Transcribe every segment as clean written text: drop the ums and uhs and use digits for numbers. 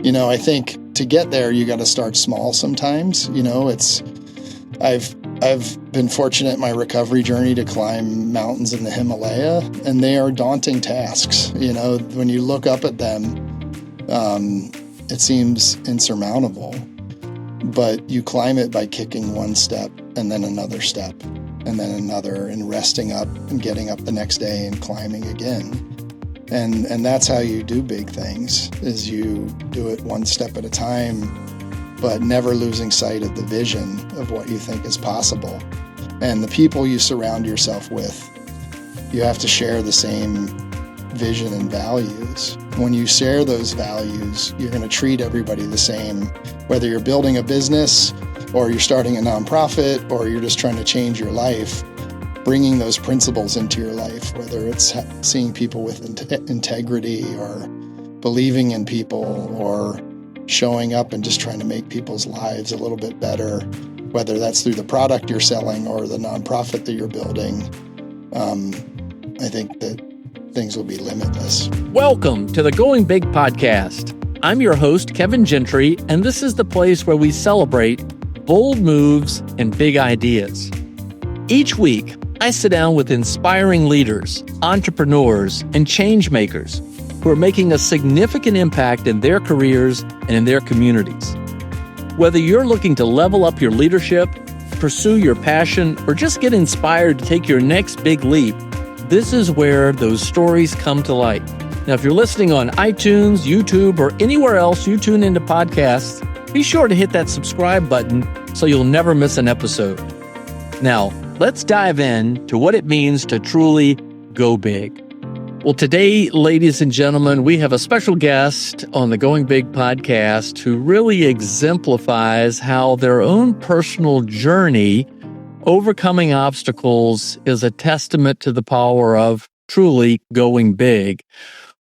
I think to get there, you got to start small sometimes. I've been fortunate in my recovery journey to climb mountains in the Himalaya, and they are daunting tasks. When you look up at them, it seems insurmountable, but you climb it by kicking one step and then another step and then another, and resting up and getting up the next day and climbing again. And that's how you do big things, is you do it one step at a time, but never losing sight of the vision of what you think is possible. And the people you surround yourself with, you have to share the same vision and values. When you share those values, you're going to treat everybody the same, whether you're building a business or you're starting a nonprofit or you're just trying to change your life. Bringing those principles into your life, whether it's seeing people with integrity or believing in people or showing up and just trying to make people's lives a little bit better, whether that's through the product you're selling or the nonprofit that you're building, I think that things will be limitless. Welcome to the Going Big podcast. I'm your host, Kevin Gentry, and this is the place where we celebrate bold moves and big ideas. Each week, I sit down with inspiring leaders, entrepreneurs, and change makers who are making a significant impact in their careers and in their communities. Whether you're looking to level up your leadership, pursue your passion, or just get inspired to take your next big leap, this is where those stories come to light. Now, if you're listening on iTunes, YouTube, or anywhere else you tune into podcasts, be sure to hit that subscribe button so you'll never miss an episode. Now, let's dive in to what it means to truly go big. Well, today, ladies and gentlemen, we have a special guest on the Going Big podcast who really exemplifies how their own personal journey overcoming obstacles is a testament to the power of truly going big.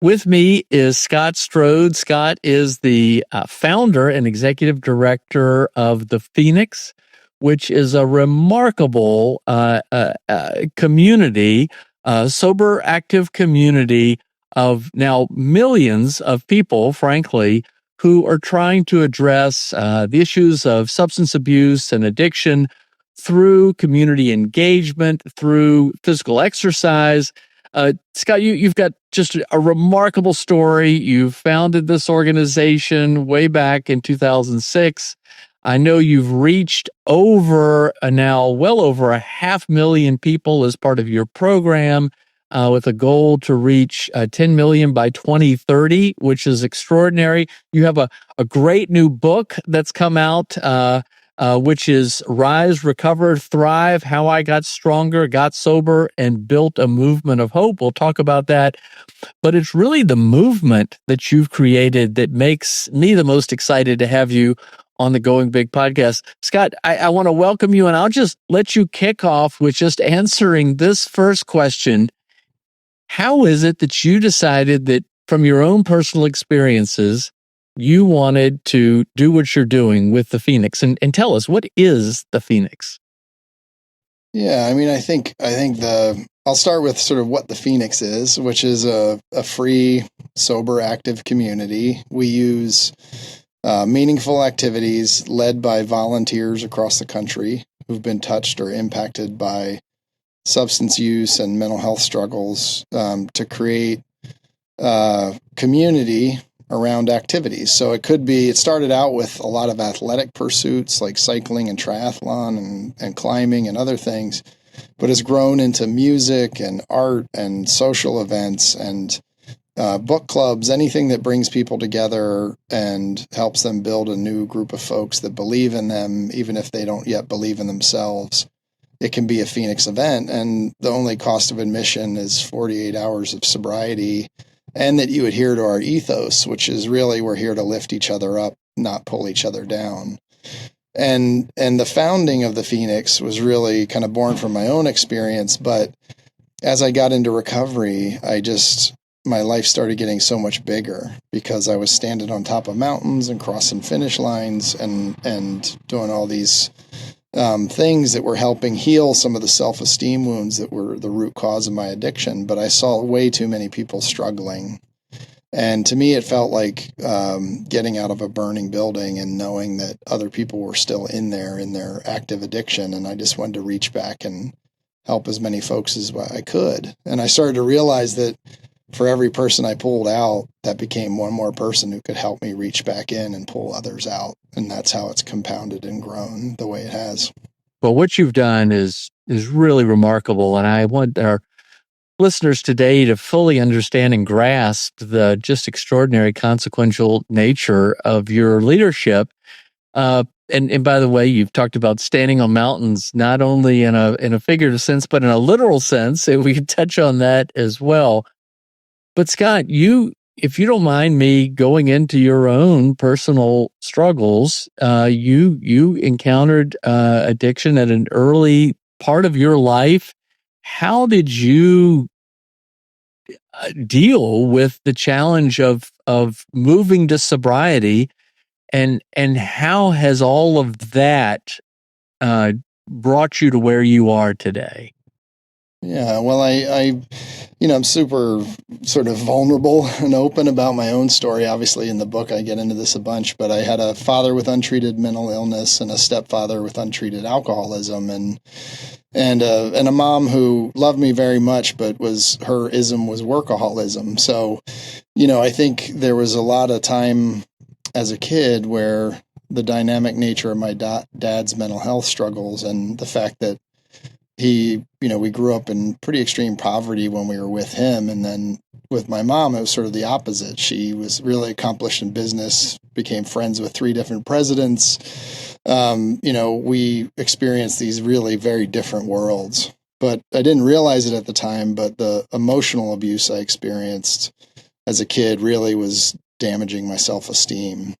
With me is Scott Strode. Scott is the founder and executive director of the Phoenix, which is a remarkable community, sober, active community of now millions of people, frankly, who are trying to address the issues of substance abuse and addiction through community engagement, through physical exercise. Scott, you've got just a remarkable story. You founded this organization way back in 2006. I know you've reached well over 500,000 people as part of your program, with a goal to reach 10 million by 2030, which is extraordinary. You have a great new book that's come out, which is Rise, Recover, Thrive, How I Got Stronger, Got Sober, and Built a Movement of Hope. We'll talk about that. But it's really the movement that you've created that makes me the most excited to have you on the Going Big podcast. Scott, I want to welcome you, and I'll just let you kick off with just answering this first question. How is it that you decided that from your own personal experiences, you wanted to do what you're doing with the Phoenix? And tell us, what is the Phoenix? Yeah, I think I'll start with sort of what the Phoenix is, which is a free, sober, active community. We use meaningful activities led by volunteers across the country who've been touched or impacted by substance use and mental health struggles, to create community around activities. So it started out with a lot of athletic pursuits like cycling and triathlon and climbing and other things, but has grown into music and art and social events and book clubs, anything that brings people together and helps them build a new group of folks that believe in them, even if they don't yet believe in themselves. It can be a Phoenix event, and the only cost of admission is 48 hours of sobriety, and that you adhere to our ethos, which is really we're here to lift each other up, not pull each other down. And the founding of the Phoenix was really kind of born from my own experience, but as I got into recovery, my life started getting so much bigger because I was standing on top of mountains and crossing finish lines and doing all these things that were helping heal some of the self-esteem wounds that were the root cause of my addiction. But I saw way too many people struggling. And to me, it felt like getting out of a burning building and knowing that other people were still in there in their active addiction. And I just wanted to reach back and help as many folks as I could. And I started to realize that for every person I pulled out, that became one more person who could help me reach back in and pull others out. And that's how it's compounded and grown the way it has. Well, what you've done is really remarkable. And I want our listeners today to fully understand and grasp the just extraordinary consequential nature of your leadership. And by the way, you've talked about standing on mountains, not only in a figurative sense, but in a literal sense. And we can touch on that as well. But Scott, if you don't mind me going into your own personal struggles, you encountered addiction at an early part of your life. How did you deal with the challenge of moving to sobriety, and how has all of that brought you to where you are today? Yeah, well, I'm super sort of vulnerable and open about my own story. Obviously, in the book, I get into this a bunch, but I had a father with untreated mental illness and a stepfather with untreated alcoholism, and a mom who loved me very much, but her ism was workaholism. So, I think there was a lot of time as a kid where the dynamic nature of my dad's mental health struggles and the fact that we grew up in pretty extreme poverty when we were with him. And then with my mom, it was sort of the opposite. She was really accomplished in business, became friends with 3 different presidents. We experienced these really very different worlds, but I didn't realize it at the time. But the emotional abuse I experienced as a kid really was damaging my self-esteem.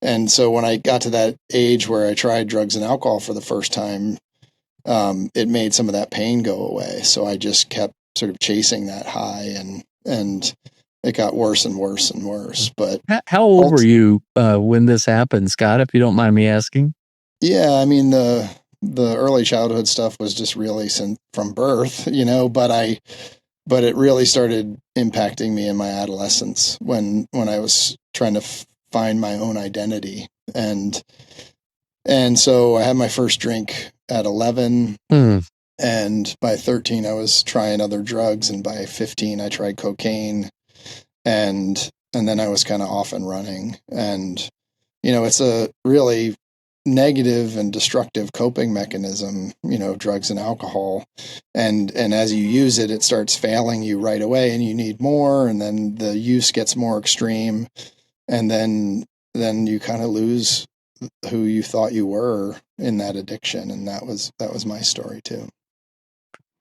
And so when I got to that age where I tried drugs and alcohol for the first time, it made some of that pain go away. So I just kept sort of chasing that high, and it got worse and worse and worse. But how old were you when this happened, Scott, if you don't mind me asking? Yeah, I mean, the early childhood stuff was just really from birth, but it really started impacting me in my adolescence when I was trying to find my own identity. And so I had my first drink at 11. And by 13, I was trying other drugs. And by 15, I tried cocaine. And then I was kind of off and running. And, it's a really negative and destructive coping mechanism, drugs and alcohol. And as you use it, it starts failing you right away and you need more. And then the use gets more extreme. And then you kind of lose who you thought you were in that addiction. And that was my story too.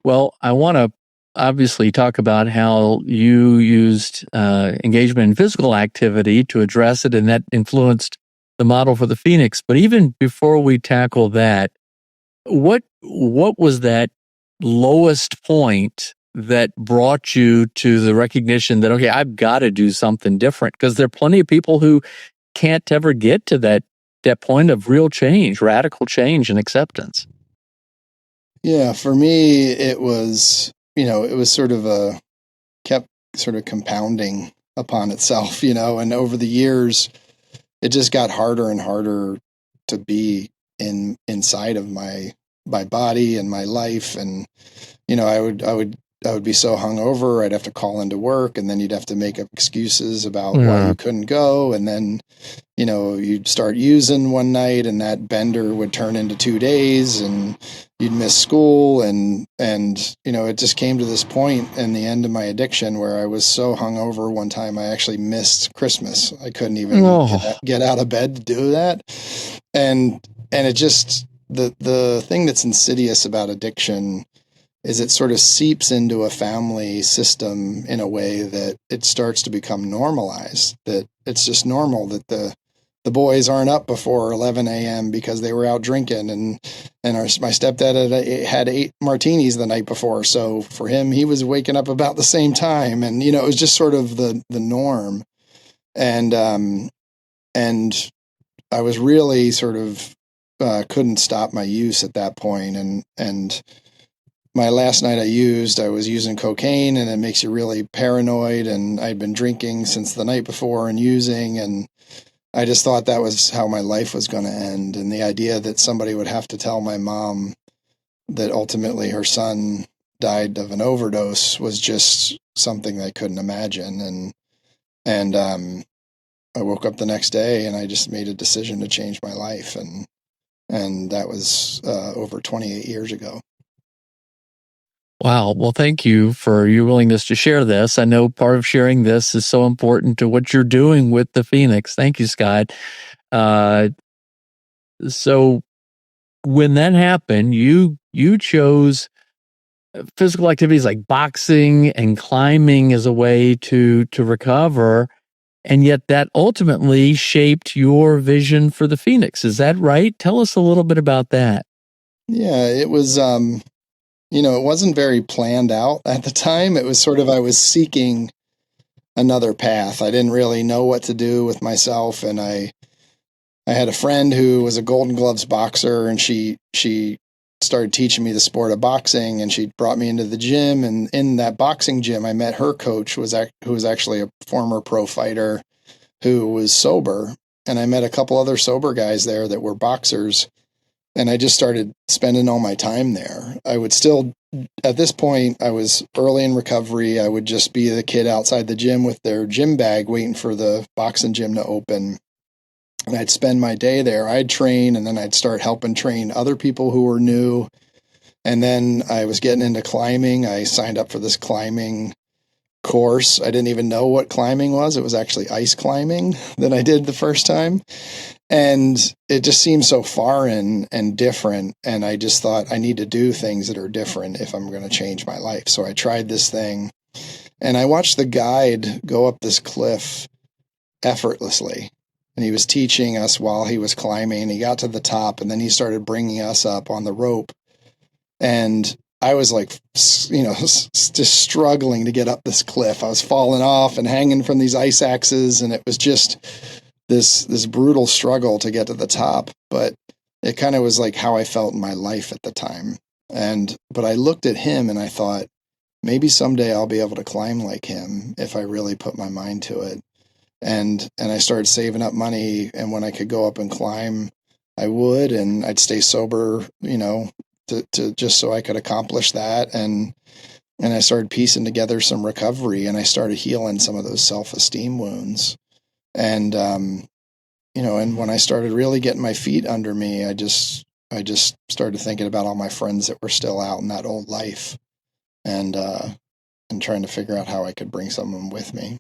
Well, I want to obviously talk about how you used engagement in physical activity to address it, and that influenced the model for the Phoenix. But even before we tackle that, what was that lowest point that brought you to the recognition that, okay, I've got to do something different? Because there are plenty of people who can't ever get to that point of real change, radical change and acceptance. Yeah, for me, it was sort of kept sort of compounding upon itself, and over the years, it just got harder and harder to be inside of my body and my life. And, I would be so hungover, I'd have to call into work, and then you'd have to make up excuses about why you couldn't go. And then, you'd start using one night and that bender would turn into 2 days and you'd miss school. And, it just came to this point in the end of my addiction where I was so hungover one time, I actually missed Christmas. I couldn't even get out of bed to do that. And it just, the thing that's insidious about addiction is it sort of seeps into a family system in a way that it starts to become normalized, that it's just normal that the boys aren't up before 11 a.m. because they were out drinking, and my stepdad had 8 martinis the night before. So for him, he was waking up about the same time. And, it was just sort of the norm. And I was really sort of, couldn't stop my use at that point. And my last night I was using cocaine, and it makes you really paranoid. And I'd been drinking since the night before and using, and I just thought that was how my life was going to end. And the idea that somebody would have to tell my mom that ultimately her son died of an overdose was just something I couldn't imagine. And I woke up the next day and I just made a decision to change my life. And that was over 28 years ago. Wow. Well, thank you for your willingness to share this. I know part of sharing this is so important to what you're doing with the Phoenix. Thank you, Scott. So when that happened, you chose physical activities like boxing and climbing as a way to recover, and yet that ultimately shaped your vision for the Phoenix. Is that right? Tell us a little bit about that. Yeah, it was it wasn't very planned out at the time. It was sort of, I was seeking another path. I didn't really know what to do with myself, and I had a friend who was a Golden Gloves boxer, and she started teaching me the sport of boxing, and she brought me into the gym. And in that boxing gym, I met her coach, who was actually a former pro fighter who was sober. And I met a couple other sober guys there that were boxers. And I just started spending all my time there. I would still, at this point, I was early in recovery. I would just be the kid outside the gym with their gym bag waiting for the boxing gym to open. And I'd spend my day there. I'd train, and then I'd start helping train other people who were new. And then I was getting into climbing. I signed up for this climbing course. I didn't even know what climbing was. It was actually ice climbing that I did the first time. And it just seemed so foreign and different. And I just thought, I need to do things that are different if I'm going to change my life. So I tried this thing, and I watched the guide go up this cliff effortlessly. And he was teaching us while he was climbing. He got to the top, and then he started bringing us up on the rope. And I was like, just struggling to get up this cliff. I was falling off and hanging from these ice axes. And it was just this brutal struggle to get to the top. But it kind of was like how I felt in my life at the time. But I looked at him and I thought, maybe someday I'll be able to climb like him if I really put my mind to it. And I started saving up money, and when I could go up and climb, I would, and I'd stay sober, to just so I could accomplish that. And I started piecing together some recovery, and I started healing some of those self-esteem wounds. And and when I started really getting my feet under me, I just started thinking about all my friends that were still out in that old life, and trying to figure out how I could bring some of them with me.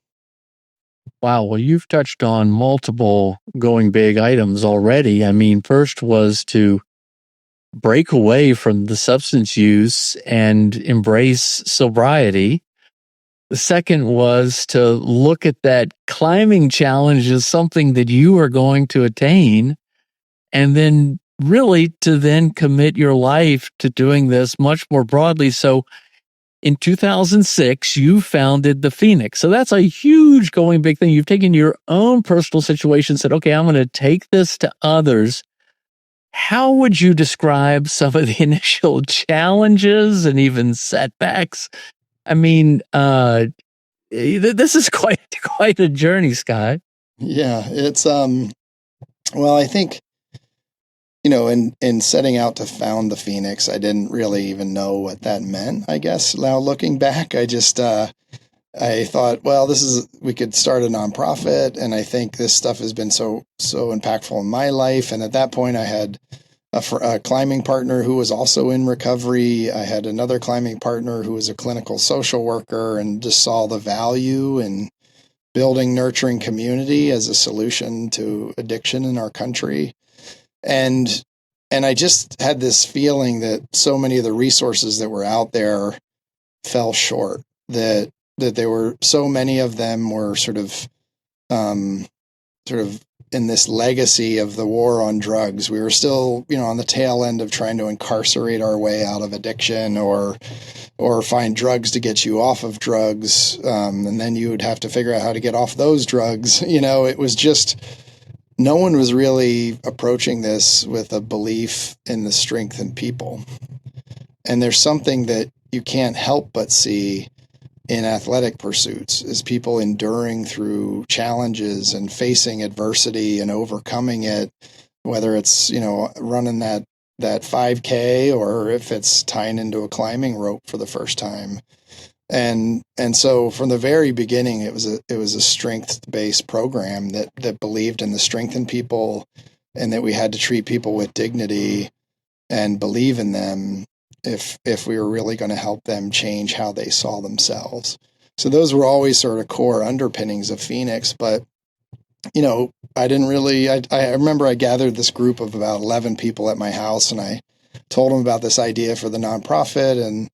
Wow. Well, you've touched on multiple going big items already. I mean, first was to break away from the substance use and embrace sobriety. The second was to look at that climbing challenge as something that you are going to attain, and then really to then commit your life to doing this much more broadly. So in 2006, you founded the Phoenix. So that's a huge going big thing. You've taken your own personal situation, said, okay, I'm going to take this to others. How would you describe some of the initial challenges and even setbacks? I mean, this is quite a journey, Scott. Yeah, it's well, I think, in setting out to found the Phoenix, I didn't really even know what that meant, I guess. Now looking back, I just I thought, well, we could start a nonprofit, and I think this stuff has been so impactful in my life. And at that point, I had a climbing partner who was also in recovery. I had another climbing partner who was a clinical social worker, and just saw the value in building nurturing community as a solution to addiction in our country. And I just had this feeling that so many of the resources that were out there fell short, that there were so many of them were sort of in this legacy of the war on drugs. We were still, on the tail end of trying to incarcerate our way out of addiction, or find drugs to get you off of drugs. And then you would have to figure out how to get off those drugs. It was just, no one was really approaching this with a belief in the strength in people. And there's something that you can't help but see in athletic pursuits is people enduring through challenges and facing adversity and overcoming it, whether it's, running that 5K or if it's tying into a climbing rope for the first time. And so from the very beginning, it was a strength-based program that believed in the strength in people, and that we had to treat people with dignity and believe in them if we were really going to help them change how they saw themselves. So those were always sort of core underpinnings of Phoenix. But I didn't really. I remember I gathered this group of about 11 people at my house, and I told them about this idea for the nonprofit. And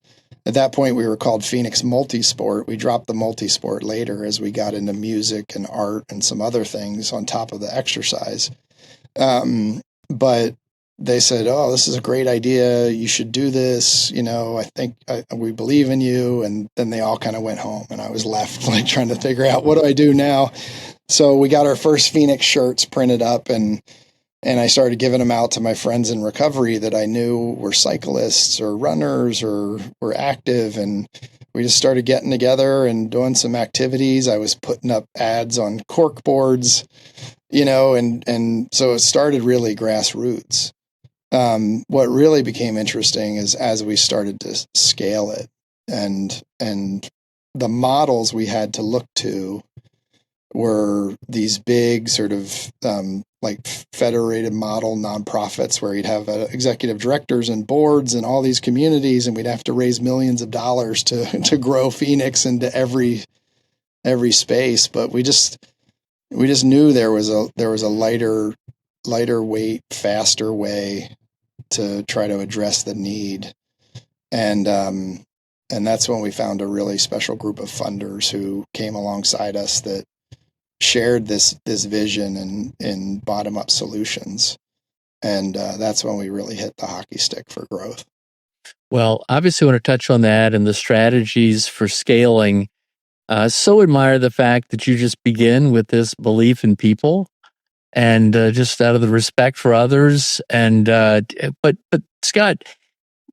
at that point, we were called Phoenix Multisport. We dropped the multisport later as we got into music and art and some other things on top of the exercise. But they said, "Oh, this is a great idea. You should do this. I think we believe in you." And then they all kind of went home, and I was left trying to figure out, what do I do now? So we got our first Phoenix shirts printed up, and I started giving them out to my friends in recovery that I knew were cyclists or runners or were active. And we just started getting together and doing some activities. I was putting up ads on cork boards, and so it started really grassroots. What really became interesting is as we started to scale it, and the models we had to look to were these big sort of federated model nonprofits where you'd have executive directors and boards and all these communities, and we'd have to raise millions of dollars to grow Phoenix into every space. But we just knew there was a lighter weight, faster way to try to address the need. And that's when we found a really special group of funders who came alongside us that shared this vision and bottom up solutions. And that's when we really hit the hockey stick for growth. Well, obviously, I want to touch on that and the strategies for scaling. So admire the fact that you just begin with this belief in people and just out of the respect for others. And but Scott,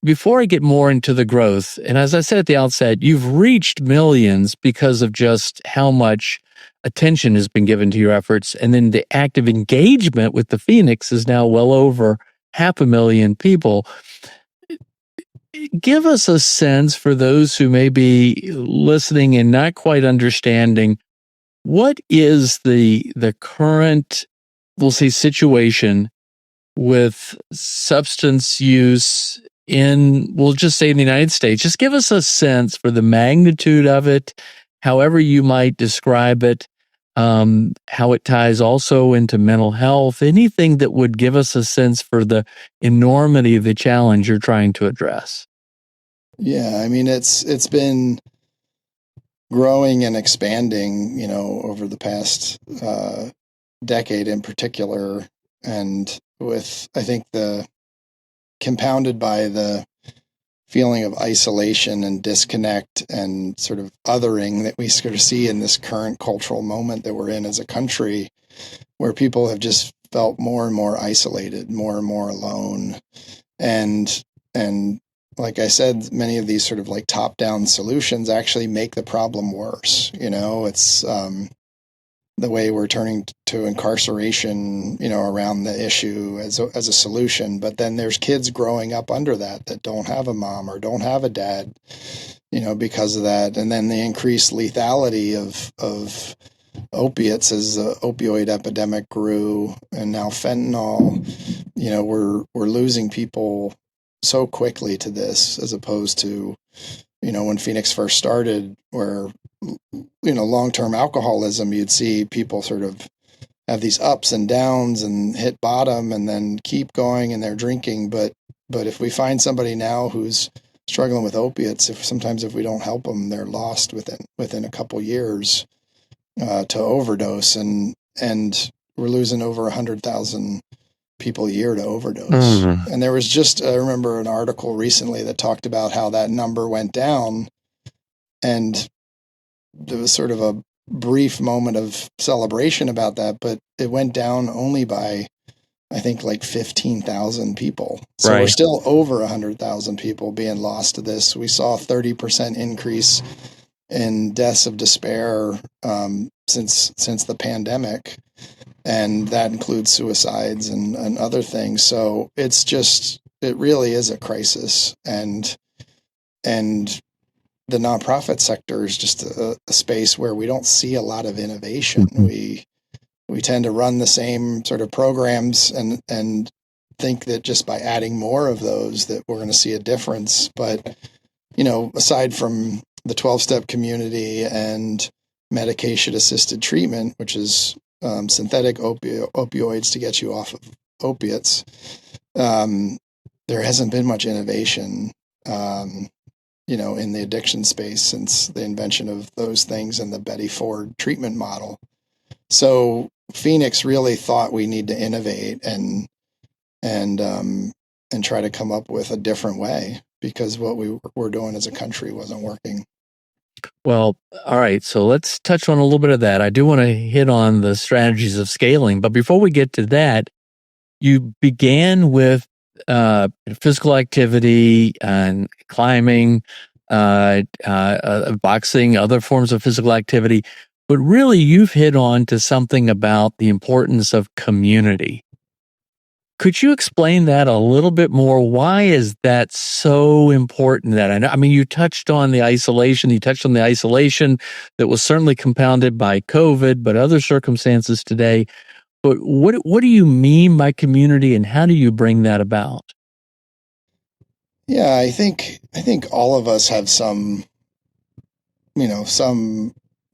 before I get more into the growth, and as I said at the outset, you've reached millions because of just how much attention has been given to your efforts. And then the active engagement with the Phoenix is now well over 500,000 people. Give us a sense for those who may be listening and not quite understanding, what is the current, we'll say, situation with substance use in, we'll just say, in the United States? Just give us a sense for the magnitude of it, however you might describe it, how it ties also into mental health, anything that would give us a sense for the enormity of the challenge you're trying to address. Yeah, I mean, it's been growing and expanding, over the past decade in particular, and with, I think, the compounded by the feeling of isolation and disconnect and sort of othering that we sort of see in this current cultural moment that we're in as a country, where people have just felt more and more isolated, more and more alone. And like I said, many of these sort of top-down solutions actually make the problem worse. It's the way we're turning to incarceration, around the issue as a solution. But then there's kids growing up under that don't have a mom or don't have a dad, because of that. And then the increased lethality of opiates as the opioid epidemic grew, and now fentanyl. We're losing people so quickly to this, as opposed to, when Phoenix first started, where, long-term alcoholism, you'd see people sort of have these ups and downs and hit bottom and then keep going and they're drinking. But if we find somebody now who's struggling with opiates, if we don't help them, they're lost within a couple years to overdose, and we're losing over 100,000 people a year to overdose. Mm-hmm. And there was I remember an article recently that talked about how that number went down, and there was sort of a brief moment of celebration about that, but it went down only by I think like 15,000 people. So we're Right. still over 100,000 people being lost to this. We saw a 30% increase in deaths of despair since the pandemic, and that includes suicides and other things. So it really is a crisis, and the nonprofit sector is just a space where we don't see a lot of innovation. Mhm. We tend to run the same sort of programs and think that just by adding more of those that we're going to see a difference. But aside from the 12-step community and medication assisted treatment, which is synthetic opioids to get you off of opiates, there hasn't been much innovation in the addiction space since the invention of those things and the Betty Ford treatment model. So Phoenix really thought we need to innovate and try to come up with a different way, because what we were doing as a country wasn't working. Well, all right. So let's touch on a little bit of that. I do want to hit on the strategies of scaling, but before we get to that, you began with physical activity and climbing, boxing, other forms of physical activity, but really you've hit on to something about the importance of community. Could you explain that a little bit more? Why is that so important? I mean, you touched on the isolation. You touched on the isolation that was certainly compounded by COVID, but other circumstances today. But what do you mean by community, and how do you bring that about? Yeah, I think all of us have some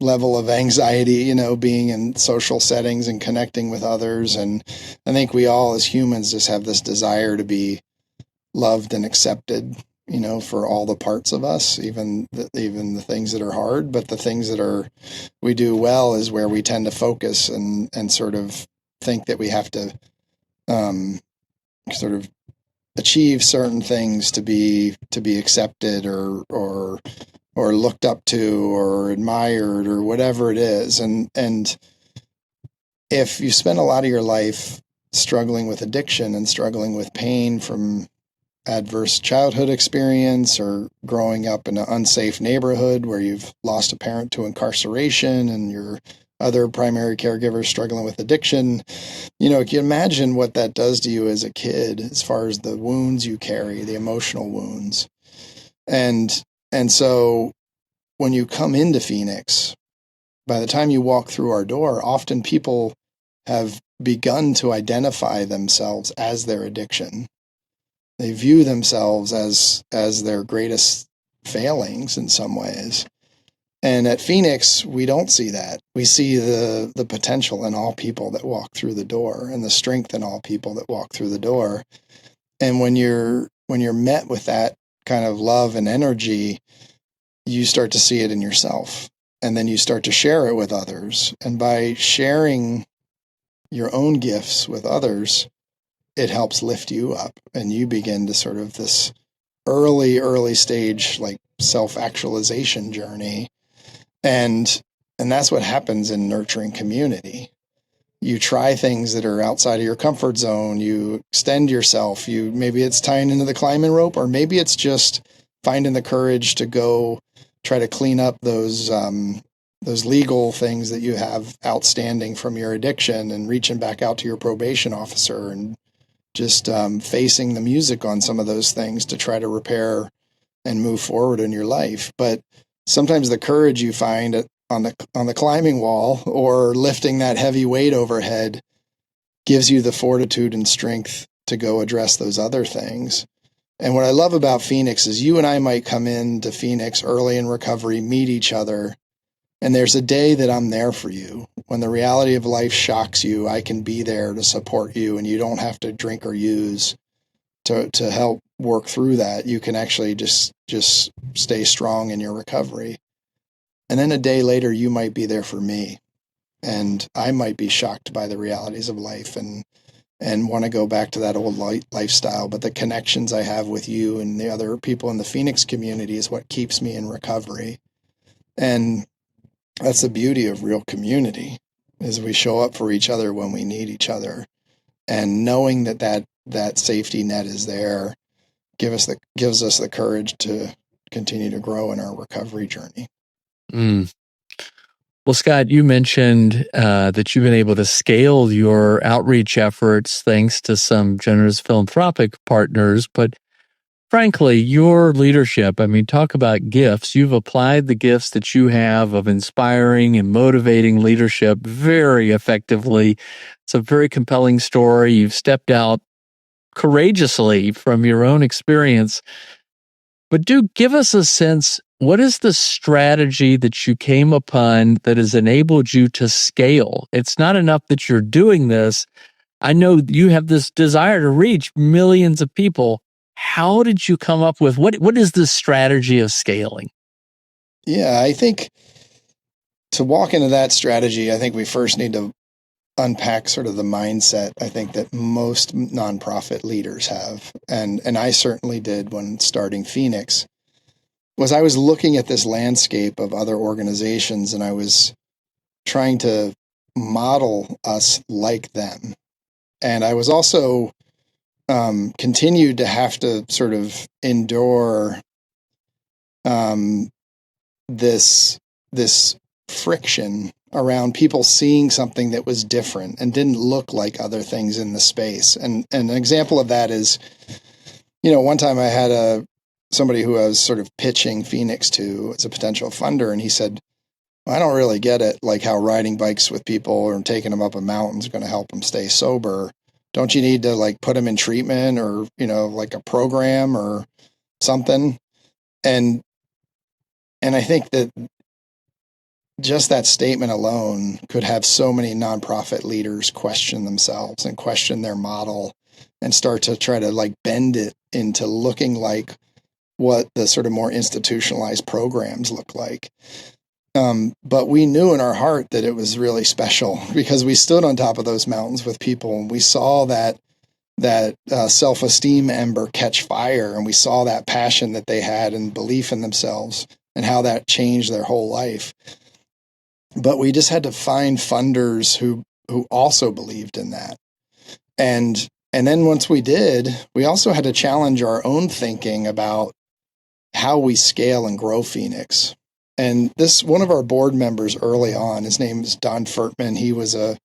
level of anxiety, being in social settings and connecting with others. And I think we all as humans just have this desire to be loved and accepted, for all the parts of us, even the things that are hard. But the things that we do well is where we tend to focus and sort of think that we have to sort of achieve certain things to be accepted or looked up to or admired or whatever it is. And if you spend a lot of your life struggling with addiction and struggling with pain from adverse childhood experience, or growing up in an unsafe neighborhood where you've lost a parent to incarceration and your other primary caregivers struggling with addiction, can you imagine what that does to you as a kid, as far as the wounds you carry, the emotional wounds. And so when you come into Phoenix, by the time you walk through our door, often people have begun to identify themselves as their addiction. They view themselves as their greatest failings in some ways. And at Phoenix, we don't see that. We see the potential in all people that walk through the door, and the strength in all people that walk through the door. And when you're met with that kind of love and energy, you start to see it in yourself. And then you start to share it with others. And by sharing your own gifts with others, it helps lift you up, and you begin to sort of this early stage, like, self-actualization journey. And that's what happens in nurturing community. You try things that are outside of your comfort zone. You extend yourself. Maybe it's tying into the climbing rope, or maybe it's just finding the courage to go try to clean up those legal things that you have outstanding from your addiction, and reaching back out to your probation officer and just facing the music on some of those things to try to repair and move forward in your life. But sometimes the courage you find on the climbing wall, or lifting that heavy weight overhead, gives you the fortitude and strength to go address those other things. And what I love about Phoenix is you and I might come into Phoenix early in recovery, meet each other, and there's a day that I'm there for you. When the reality of life shocks you, I can be there to support you, and you don't have to drink or use to help work through that. You can actually just stay strong in your recovery. And then a day later, you might be there for me, and I might be shocked by the realities of life and want to go back to that old lifestyle. But the connections I have with you and the other people in the Phoenix community is what keeps me in recovery. And that's the beauty of real community, is we show up for each other when we need each other. and knowing that safety net is there gives us the courage to continue to grow in our recovery journey. Mm. Well, Scott, you mentioned that you've been able to scale your outreach efforts thanks to some generous philanthropic partners, but frankly, your leadership, I mean, talk about gifts. You've applied the gifts that you have of inspiring and motivating leadership very effectively. It's a very compelling story. You've stepped out courageously from your own experience. But do give us a sense, what is the strategy that you came upon that has enabled you to scale? It's not enough that you're doing this. I know you have this desire to reach millions of people. How did you come up with what is the strategy of scaling? Yeah, I think to walk into that strategy, I think we first need to unpack sort of the mindset I think that most nonprofit leaders have, and I certainly did when starting Phoenix. Was I was looking at this landscape of other organizations, and I was trying to model us like them, and I was also continued to have to sort of endure this friction around people seeing something that was different and didn't look like other things in the space. And an example of that is, one time I had somebody who I was sort of pitching Phoenix to as a potential funder, and he said, well, I don't really get it, like how riding bikes with people or taking them up a mountain is going to help them stay sober. Don't you need to like put them in treatment or, like a program or something? And I think that just that statement alone could have so many nonprofit leaders question themselves and question their model and start to try to like bend it into looking like what the sort of more institutionalized programs look like. But we knew in our heart that it was really special because we stood on top of those mountains with people and we saw that self-esteem ember catch fire, and we saw that passion that they had and belief in themselves and how that changed their whole life. But we just had to find funders who also believed in that. And then once we did, we also had to challenge our own thinking about how we scale and grow Phoenix. And this, one of our board members early on, his name is Don Furtman. He was a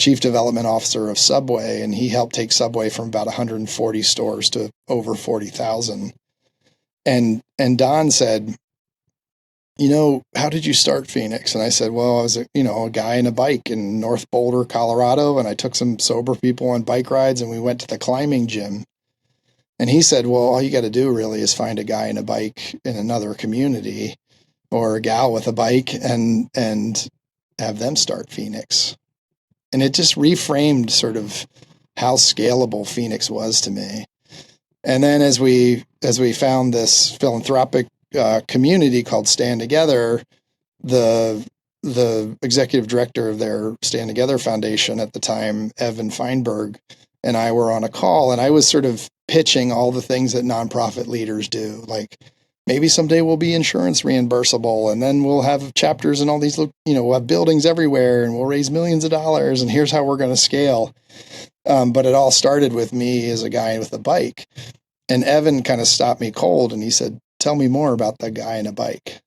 chief development officer of Subway, and he helped take Subway from about 140 stores to over 40,000. And Don said, how did you start Phoenix? And I said, well, I was a guy in a bike in North Boulder, Colorado, and I took some sober people on bike rides and we went to the climbing gym. And he said, well, all you got to do really is find a guy in a bike in another community or a gal with a bike and have them start Phoenix. And it just reframed sort of how scalable Phoenix was to me. And then as we found this philanthropic community called Stand Together, the executive director of their Stand Together Foundation at the time, Evan Feinberg, and I were on a call, and I was sort of pitching all the things that nonprofit leaders do, like maybe someday we'll be insurance reimbursable, and then we'll have chapters in all these, we'll have buildings everywhere, and we'll raise millions of dollars, and here's how we're going to scale. But it all started with me as a guy with a bike. And Evan kind of stopped me cold, and he said, tell me more about the guy in a bike,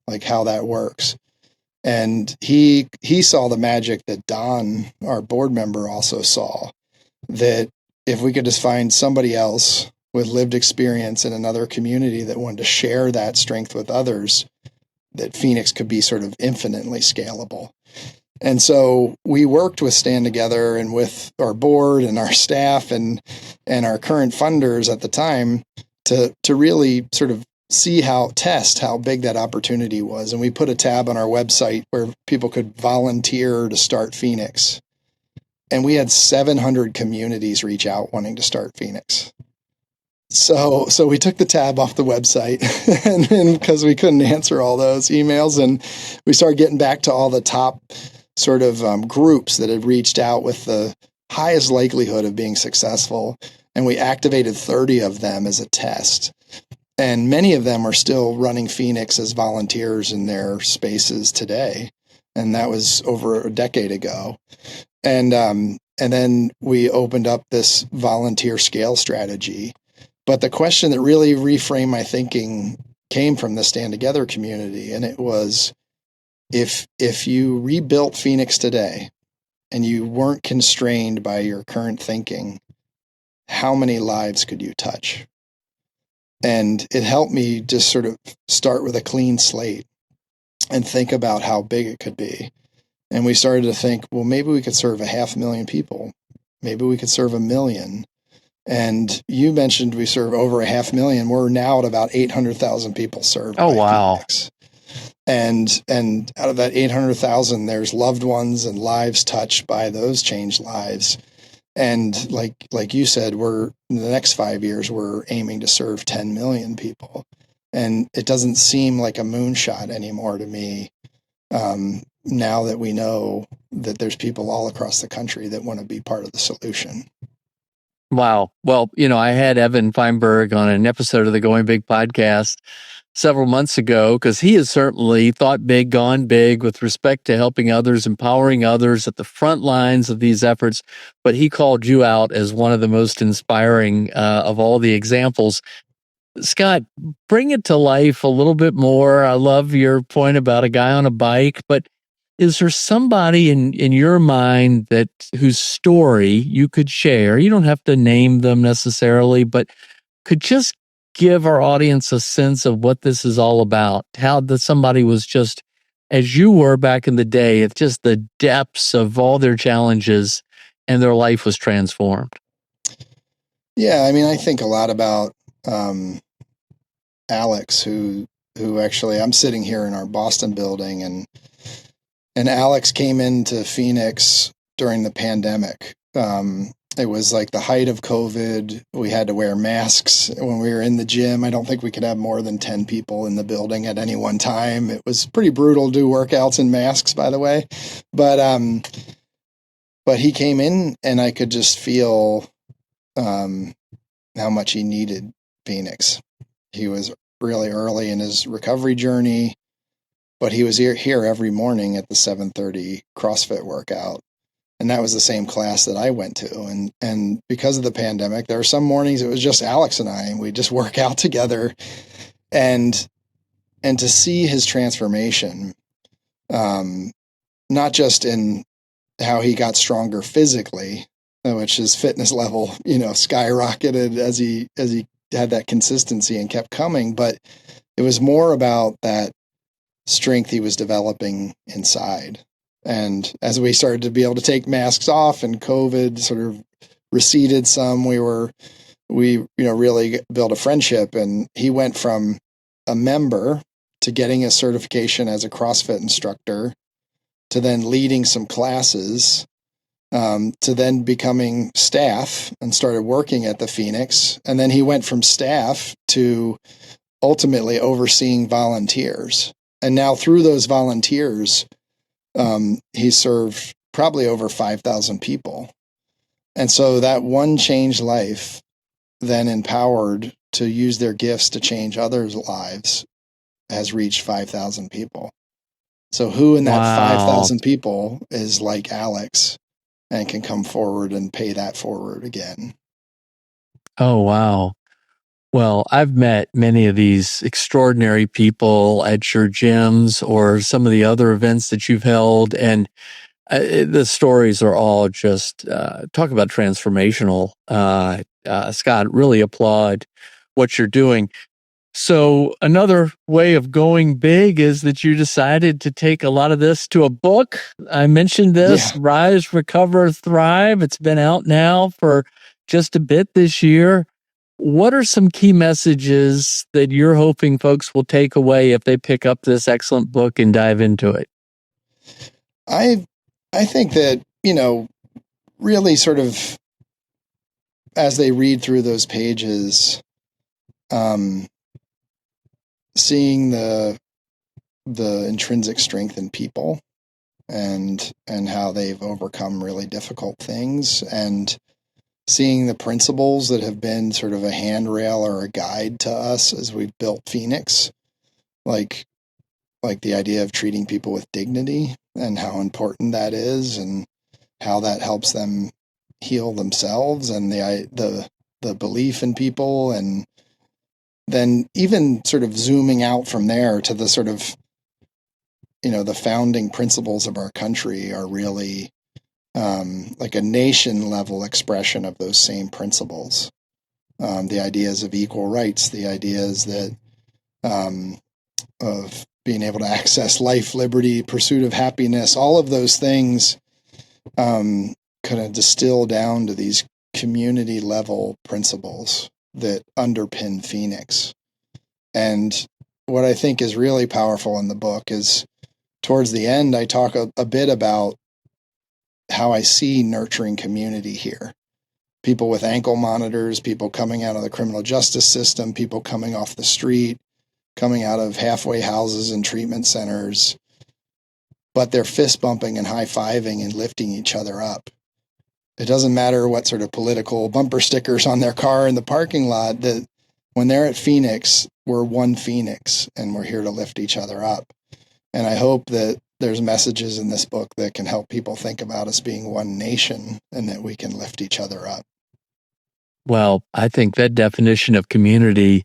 like how that works. And he saw the magic that Don, our board member, also saw, that if we could just find somebody else with lived experience in another community that wanted to share that strength with others, that Phoenix could be sort of infinitely scalable. And so we worked with Stand Together and with our board and our staff and our current funders at the time to really sort of test how big that opportunity was. And we put a tab on our website where people could volunteer to start Phoenix. And we had 700 communities reach out wanting to start Phoenix. So we took the tab off the website and because we couldn't answer all those emails, and we started getting back to all the top sort of groups that had reached out with the highest likelihood of being successful. And we activated 30 of them as a test. And many of them are still running Phoenix as volunteers in their spaces today. And that was over a decade ago. And And then we opened up this volunteer scale strategy. But the question that really reframed my thinking came from the Stand Together community. And it was, if you rebuilt Phoenix today and you weren't constrained by your current thinking, how many lives could you touch? And it helped me just sort of start with a clean slate and think about how big it could be. And we started to think, well, maybe we could serve 500,000 people. Maybe we could serve 1 million. And you mentioned we serve over 500,000. We're now at about 800,000 people served Oh, by wow. Phoenix. And out of that 800,000, there's loved ones and lives touched by those changed lives. And like you said, we're in the next 5 years, we're aiming to serve 10 million people. And it doesn't seem like a moonshot anymore to me. Now that we know that there's people all across the country that want to be part of the solution. Wow. Well, I had Evan Feinberg on an episode of the Going Big podcast several months ago, because he has certainly thought big, gone big with respect to helping others, empowering others at the front lines of these efforts. But he called you out as one of the most inspiring of all the examples. Scott, bring it to life a little bit more. I love your point about a guy on a bike, but is there somebody in your mind that whose story you could share? You don't have to name them necessarily, but could just give our audience a sense of what this is all about. How that somebody was just as you were back in the day, at just the depths of all their challenges, and their life was transformed. Yeah, I mean, I think a lot about Alex, who actually, I'm sitting here in our Boston building, and Alex came into Phoenix during the pandemic. It was like the height of COVID. We had to wear masks when we were in the gym. I don't think we could have more than 10 people in the building at any one time. It was pretty brutal to do workouts in masks, by the way. But he came in, and I could just feel how much he needed Phoenix. He was really early in his recovery journey, but he was here every morning at the 7:30 CrossFit workout. And that was the same class that I went to. And because of the pandemic, there were some mornings it was just Alex and I, and we just work out together. And to see his transformation, not just in how he got stronger physically, which his fitness level, skyrocketed as he had that consistency and kept coming, but it was more about that strength he was developing inside. And as we started to be able to take masks off and COVID sort of receded some, we really built a friendship. And he went from a member to getting a certification as a CrossFit instructor, to then leading some classes, to then becoming staff and started working at the Phoenix. And then he went from staff to ultimately overseeing volunteers. And now through those volunteers, he served probably over 5,000 people. And so that one changed life, then empowered to use their gifts to change others' lives, has reached 5,000 people. So who in that 5,000 people is like Alex and can come forward and pay that forward again? Oh, wow. Well, I've met many of these extraordinary people at your gyms or some of the other events that you've held, and the stories are all just talk about transformational. Scott, really applaud what you're doing. So another way of going big is that you decided to take a lot of this to a book. I mentioned this, Yeah. Rise, Recover, Thrive. It's been out now for just a bit this year. What are some key messages that you're hoping folks will take away if they pick up this excellent book and dive into it? I think that, really sort of as they read through those pages, seeing the intrinsic strength in people and how they've overcome really difficult things, and seeing the principles that have been sort of a handrail or a guide to us as we've built Phoenix, like the idea of treating people with dignity and how important that is, and how that helps them heal themselves and the belief in people, and then even sort of zooming out from there to the sort of, the founding principles of our country are really like a nation level expression of those same principles. The ideas of equal rights, the ideas that of being able to access life, liberty, pursuit of happiness, all of those things kind of distill down to these community level principles that underpin Phoenix. And what I think is really powerful in the book is towards the end, I talk a bit about how I see nurturing community here. People with ankle monitors, people coming out of the criminal justice system, people coming off the street, coming out of halfway houses and treatment centers, but they're fist bumping and high fiving and lifting each other up. It doesn't matter what sort of political bumper stickers on their car in the parking lot, that when they're at Phoenix, we're one Phoenix and we're here to lift each other up. And I hope that there's messages in this book that can help people think about us being one nation and that we can lift each other up. Well, I think that definition of community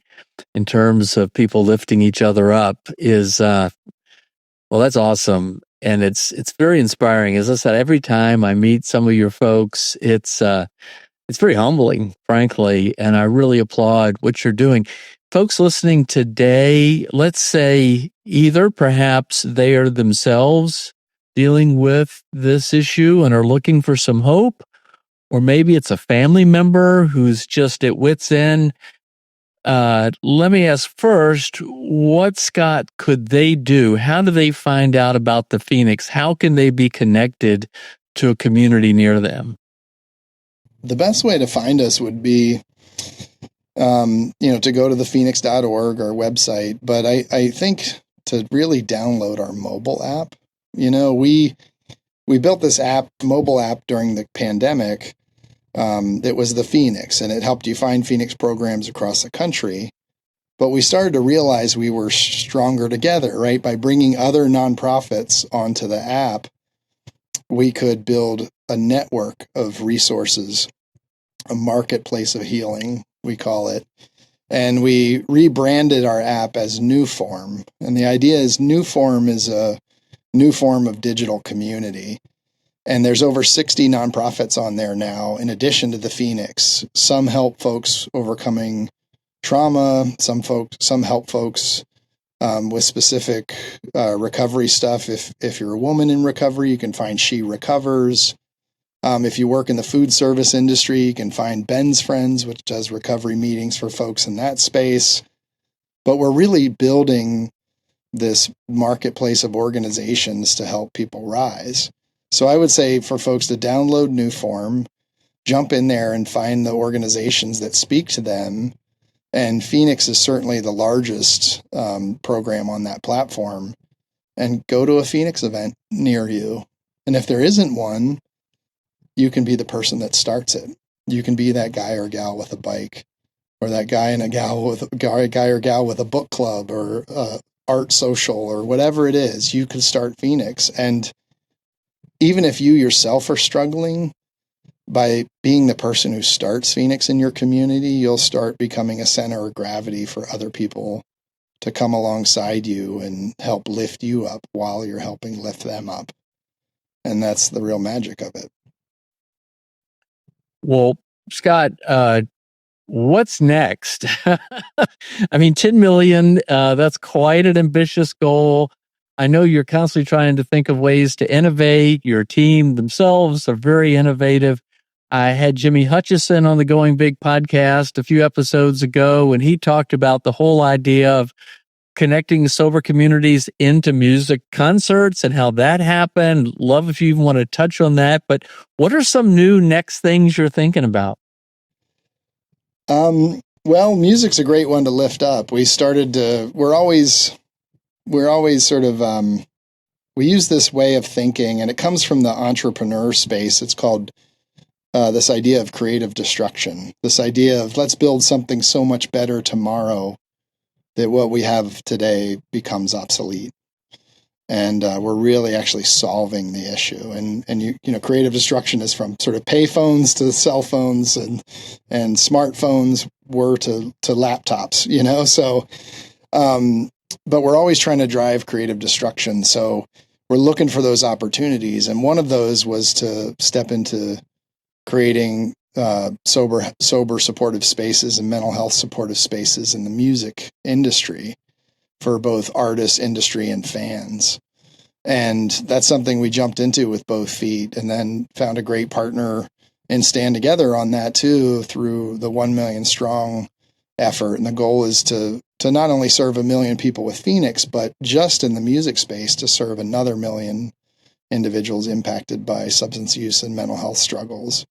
in terms of people lifting each other up is, that's awesome. And it's very inspiring. As I said, every time I meet some of your folks, it's very humbling, frankly, and I really applaud what you're doing. Folks listening today, let's say either perhaps they are themselves dealing with this issue and are looking for some hope, or maybe it's a family member who's just at wit's end. Let me ask first, what, Scott, could they do? How do they find out about the Phoenix? How can they be connected to a community near them? The best way to find us would be, to go to thephoenix.org, our website. But I think to really download our mobile app. We built this mobile app during the pandemic. It was the Phoenix, and it helped you find Phoenix programs across the country. But we started to realize we were stronger together, right? By bringing other nonprofits onto the app, we could build a network of resources, a marketplace of healing, we call it. And we rebranded our app as New Form. And the idea is New Form is a new form of digital community. And there's over 60 nonprofits on there now, in addition to the Phoenix. Some help folks overcoming trauma. Some help folks with specific recovery stuff. If you're a woman in recovery, you can find She Recovers. If you work in the food service industry, you can find Ben's Friends, which does recovery meetings for folks in that space. But we're really building this marketplace of organizations to help people rise. So I would say for folks to download New Form, jump in there and find the organizations that speak to them. And Phoenix is certainly the largest program on that platform. And go to a Phoenix event near you. And if there isn't one, you can be the person that starts it. You can be that guy or gal with a bike, or that guy or gal with a book club or art social or whatever it is. You can start Phoenix. And even if you yourself are struggling, by being the person who starts Phoenix in your community, you'll start becoming a center of gravity for other people to come alongside you and help lift you up while you're helping lift them up. And that's the real magic of it. Well, Scott, what's next? I mean, 10 million, that's quite an ambitious goal. I know you're constantly trying to think of ways to innovate. Your team themselves are very innovative. I had Jimmy Hutchison on the Going Big podcast a few episodes ago, and he talked about the whole idea of connecting sober communities into music concerts and how that happened. Love if you even want to touch on that. But what are some new next things you're thinking about? Well, music's a great one to lift up. We're always sort of, we use this way of thinking, and it comes from the entrepreneur space. It's called this idea of creative destruction, this idea of let's build something so much better tomorrow that what we have today becomes obsolete. And we're really actually solving the issue. And you know, creative destruction is from sort of pay phones to cell phones and smartphones were to laptops, you know. So, but we're always trying to drive creative destruction. So we're looking for those opportunities. And one of those was to step into creating sober supportive spaces and mental health supportive spaces in the music industry for both artists, industry, and fans. And that's something we jumped into with both feet, and then found a great partner and stand together on that too through the 1 Million Strong effort. And the goal is to not only serve 1 million people with Phoenix, but just in the music space to serve another 1 million individuals impacted by substance use and mental health struggles.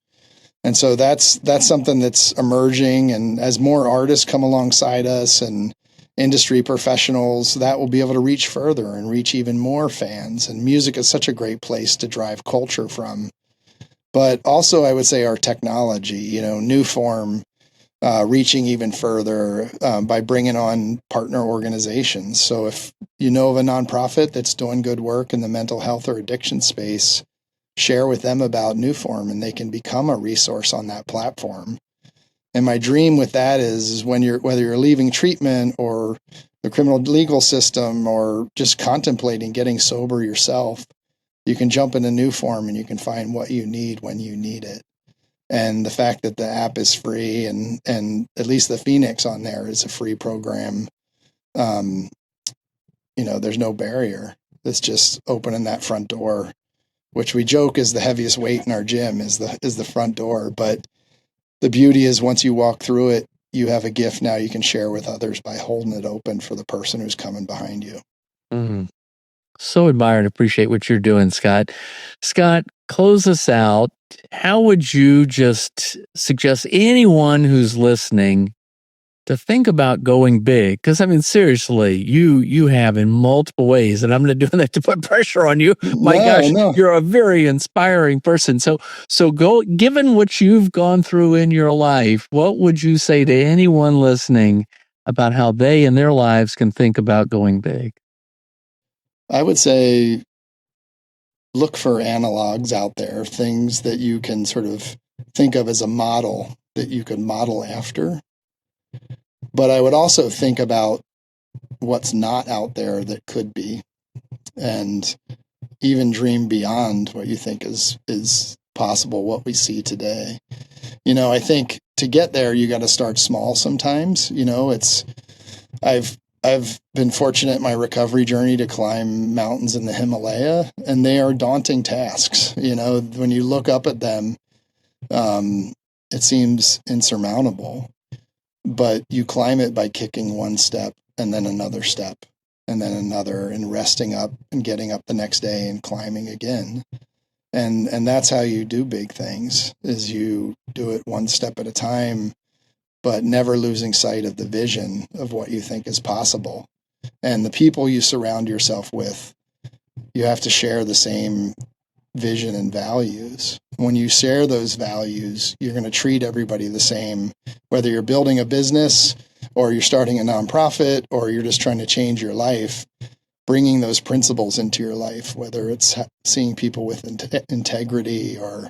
And so that's something that's emerging. And as more artists come alongside us and industry professionals, that will be able to reach further and reach even more fans. And music is such a great place to drive culture from. But also, I would say our technology, you know, new form, reaching even further by bringing on partner organizations. So if you know of a nonprofit that's doing good work in the mental health or addiction space, share with them about Newform, and they can become a resource on that platform. And my dream with that is whether you're leaving treatment or the criminal legal system or just contemplating getting sober yourself, you can jump into Newform and you can find what you need when you need it. And the fact that the app is free and at least the Phoenix on there is a free program, you know, there's no barrier. It's just opening that front door, which we joke is the heaviest weight in our gym is the front door. But the beauty is once you walk through it, you have a gift now you can share with others by holding it open for the person who's coming behind you. Mm-hmm. So admire and appreciate what you're doing, Scott. Scott, close us out. How would you just suggest anyone who's listening to think about going big? Because I mean, seriously, you have in multiple ways, and I'm not doing that to put pressure on you. My gosh, you're a very inspiring person. So go. Given what you've gone through in your life, what would you say to anyone listening about how they in their lives can think about going big? I would say look for analogs out there, things that you can sort of think of as a model that you could model after. But I would also think about what's not out there that could be, and even dream beyond what you think is possible, what we see today. You know, I think to get there, you got to start small sometimes. You know, I've been fortunate in my recovery journey to climb mountains in the Himalaya, and they are daunting tasks. You know, when you look up at them, it seems insurmountable, but you climb it by kicking one step and then another step and then another and resting up and getting up the next day and climbing again. And that's how you do big things, is you do it one step at a time, but never losing sight of the vision of what you think is possible. And the people you surround yourself with, you have to share the same vision and values. When you share those values, you're going to treat everybody the same, whether you're building a business or you're starting a nonprofit or you're just trying to change your life. Bringing those principles into your life, whether it's seeing people with integrity or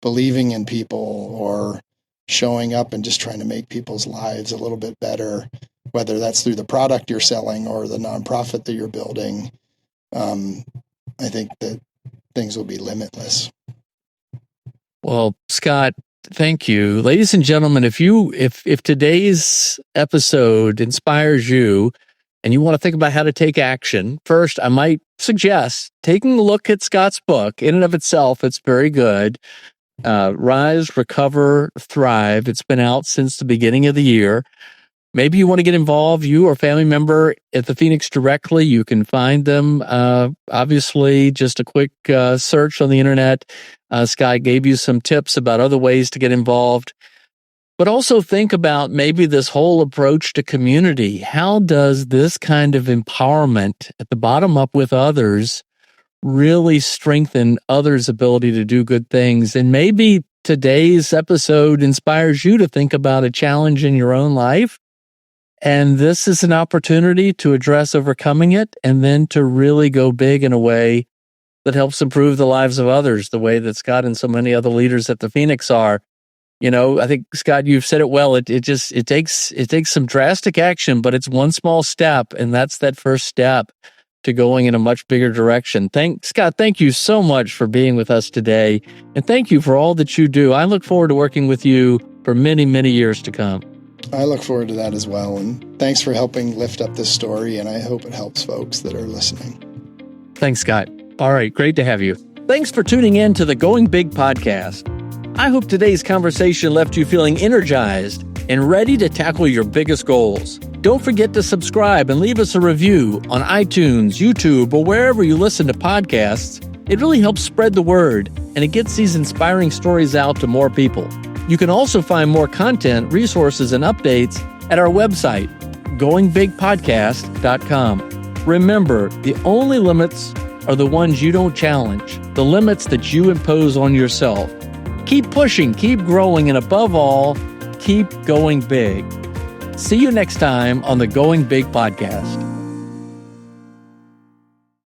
believing in people or showing up and just trying to make people's lives a little bit better, whether that's through the product you're selling or the nonprofit that you're building, I think that things will be limitless. Well, Scott, thank you. Ladies and gentlemen, if today's episode inspires you and you want to think about how to take action, first, I might suggest taking a look at Scott's book. In and of itself, it's very good. Rise, Recover, Thrive. It's been out since the beginning of the year. Maybe you want to get involved, you or a family member at the Phoenix directly. You can find them. Obviously, just a quick search on the internet. Scott gave you some tips about other ways to get involved. But also think about maybe this whole approach to community. How does this kind of empowerment at the bottom up with others really strengthen others' ability to do good things? And maybe today's episode inspires you to think about a challenge in your own life And this is an opportunity to address overcoming it and then to really go big in a way that helps improve the lives of others, the way that Scott and so many other leaders at the Phoenix are. I think, Scott, you've said it well. It takes some drastic action, but it's one small step, and that's that first step to going in a much bigger direction. Scott, thank you so much for being with us today, and thank you for all that you do. I look forward to working with you for many, many years to come. I look forward to that as well, and thanks for helping lift up this story, and I hope it helps folks that are listening. Thanks, Scott. All right, great to have you. Thanks for tuning in to the Going Big podcast. I hope today's conversation left you feeling energized and ready to tackle your biggest goals. Don't forget to subscribe and leave us a review on iTunes, YouTube, or wherever you listen to podcasts. It really helps spread the word, and it gets these inspiring stories out to more people. You can also find more content, resources, and updates at our website, goingbigpodcast.com. Remember, the only limits are the ones you don't challenge, the limits that you impose on yourself. Keep pushing, keep growing, and above all, keep going big. See you next time on the Going Big podcast.